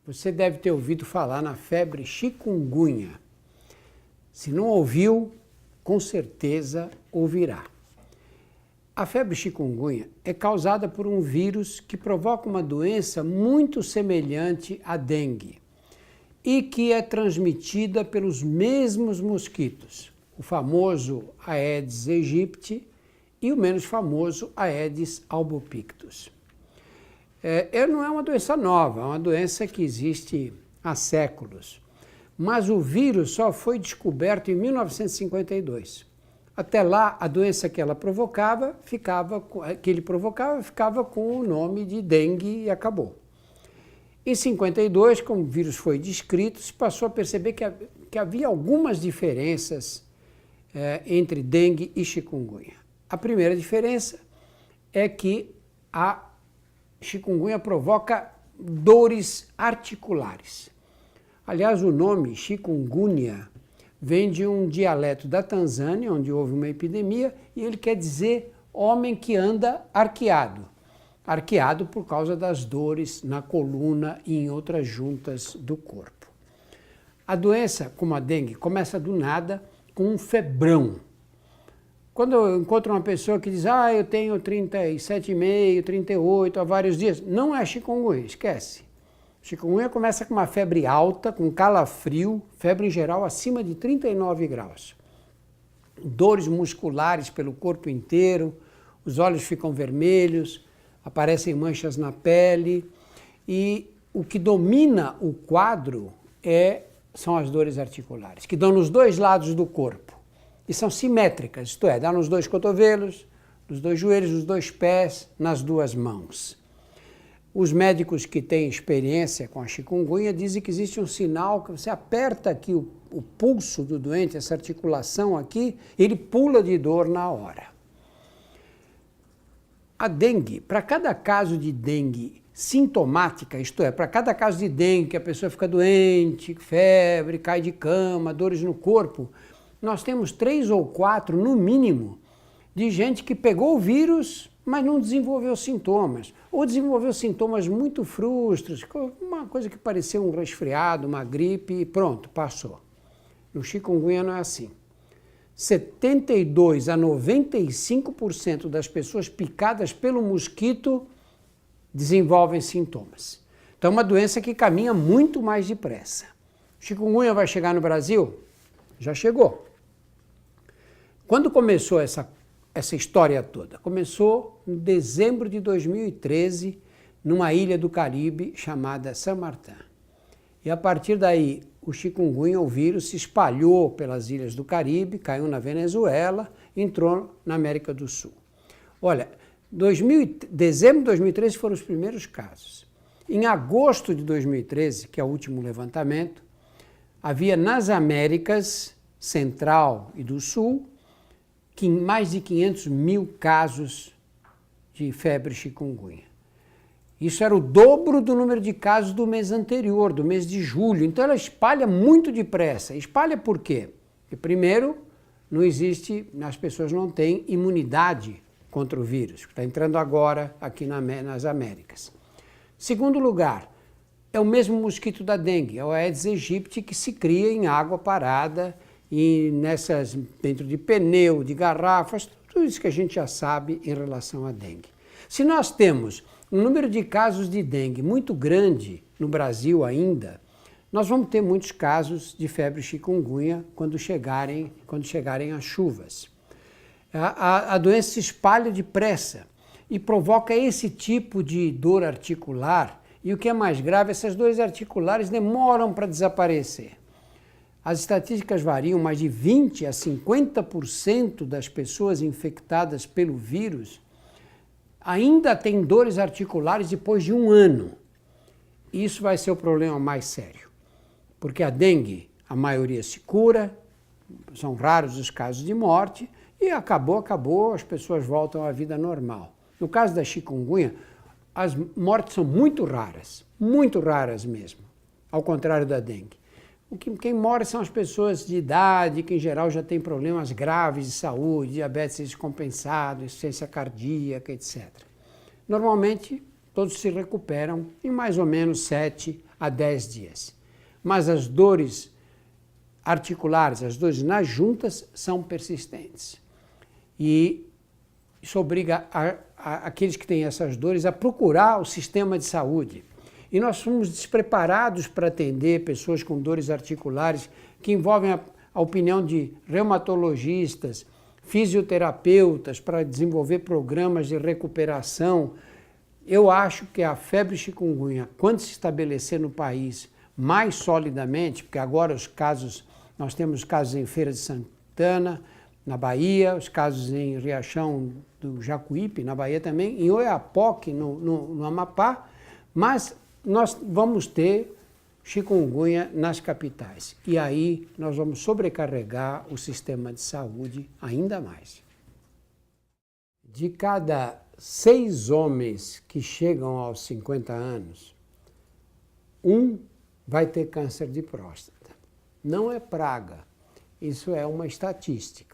Você deve ter ouvido falar na febre chikungunya. Se não ouviu, com certeza ouvirá. A febre chikungunya é causada por um vírus que provoca uma doença muito semelhante à dengue e que é transmitida pelos mesmos mosquitos, o famoso Aedes aegypti e o menos famoso Aedes albopictus. Não é uma doença nova, é uma doença que existe há séculos, mas o vírus só foi descoberto em 1952. Até lá, a doença que ele provocava ficava com o nome de dengue e acabou. Em 52, como o vírus foi descrito, se passou a perceber que havia algumas diferenças entre dengue e chikungunya. A primeira diferença é que a chikungunya provoca dores articulares. Aliás, o nome chikungunya vem de um dialeto da Tanzânia, onde houve uma epidemia, e ele quer dizer homem que anda arqueado. Arqueado por causa das dores na coluna e em outras juntas do corpo. A doença, como a dengue, começa do nada com um febrão. Quando eu encontro uma pessoa que diz, eu tenho 37,5, 38 há vários dias, não é chikungunya, esquece. Chikungunya começa com uma febre alta, com calafrio, febre em geral acima de 39 graus. Dores musculares pelo corpo inteiro, os olhos ficam vermelhos, aparecem manchas na pele e o que domina o quadro são as dores articulares, que dão nos dois lados do corpo. E são simétricas, isto é, dá nos dois cotovelos, nos dois joelhos, nos dois pés, nas duas mãos. Os médicos que têm experiência com a chikungunya dizem que existe um sinal que você aperta aqui o pulso do doente, essa articulação aqui, ele pula de dor na hora. A dengue, para cada caso de dengue sintomática, isto é, para cada caso de dengue que a pessoa fica doente, febre, cai de cama, dores no corpo, nós temos 3 ou 4, no mínimo, de gente que pegou o vírus, mas não desenvolveu sintomas, ou desenvolveu sintomas muito frustros, uma coisa que parecia um resfriado, uma gripe, e pronto, passou. No chikungunya não é assim. 72 a 95% das pessoas picadas pelo mosquito desenvolvem sintomas. Então é uma doença que caminha muito mais depressa. Chikungunya vai chegar no Brasil? Já chegou. Quando começou essa história toda? Começou em dezembro de 2013, numa ilha do Caribe chamada San Martín. E a partir daí, o chikungunya, o vírus, se espalhou pelas ilhas do Caribe, caiu na Venezuela, entrou na América do Sul. Olha, dezembro de 2013 foram os primeiros casos. Em agosto de 2013, que é o último levantamento, havia nas Américas Central e do Sul mais de 500 mil casos de febre chikungunya. Isso era o dobro do número de casos do mês anterior, do mês de julho. Então ela espalha muito depressa. Espalha por quê? Porque, primeiro, as pessoas não têm imunidade contra o vírus, que está entrando agora aqui nas Américas. Segundo lugar, é o mesmo mosquito da dengue, é o Aedes aegypti, que se cria em água parada e dentro de pneu, de garrafas, tudo isso que a gente já sabe em relação à dengue. Se nós temos um número de casos de dengue muito grande no Brasil ainda, nós vamos ter muitos casos de febre chikungunya quando chegarem as chuvas. A doença se espalha depressa e provoca esse tipo de dor articular, e o que é mais grave, essas dores articulares demoram para desaparecer. As estatísticas variam, mas de 20% a 50% das pessoas infectadas pelo vírus ainda têm dores articulares depois de um ano. Isso vai ser o problema mais sério, porque a dengue, a maioria se cura, são raros os casos de morte, e acabou, as pessoas voltam à vida normal. No caso da chikungunya, as mortes são muito raras mesmo, ao contrário da dengue. Quem morre são as pessoas de idade, que em geral já têm problemas graves de saúde, diabetes descompensado, insuficiência cardíaca, etc. Normalmente, todos se recuperam em mais ou menos 7 a 10 dias. Mas as dores articulares, as dores nas juntas, são persistentes. E isso obriga aqueles que têm essas dores a procurar o sistema de saúde. E nós fomos despreparados para atender pessoas com dores articulares que envolvem a opinião de reumatologistas, fisioterapeutas, para desenvolver programas de recuperação. Eu acho que a febre chikungunya, quando se estabelecer no país mais solidamente, porque agora nós temos casos em Feira de Santana, na Bahia, os casos em Riachão do Jacuípe, na Bahia também, em Oiapoque, no Amapá, mas nós vamos ter chikungunya nas capitais. E aí nós vamos sobrecarregar o sistema de saúde ainda mais. De cada 6 homens que chegam aos 50 anos, 1 vai ter câncer de próstata. Não é praga, isso é uma estatística.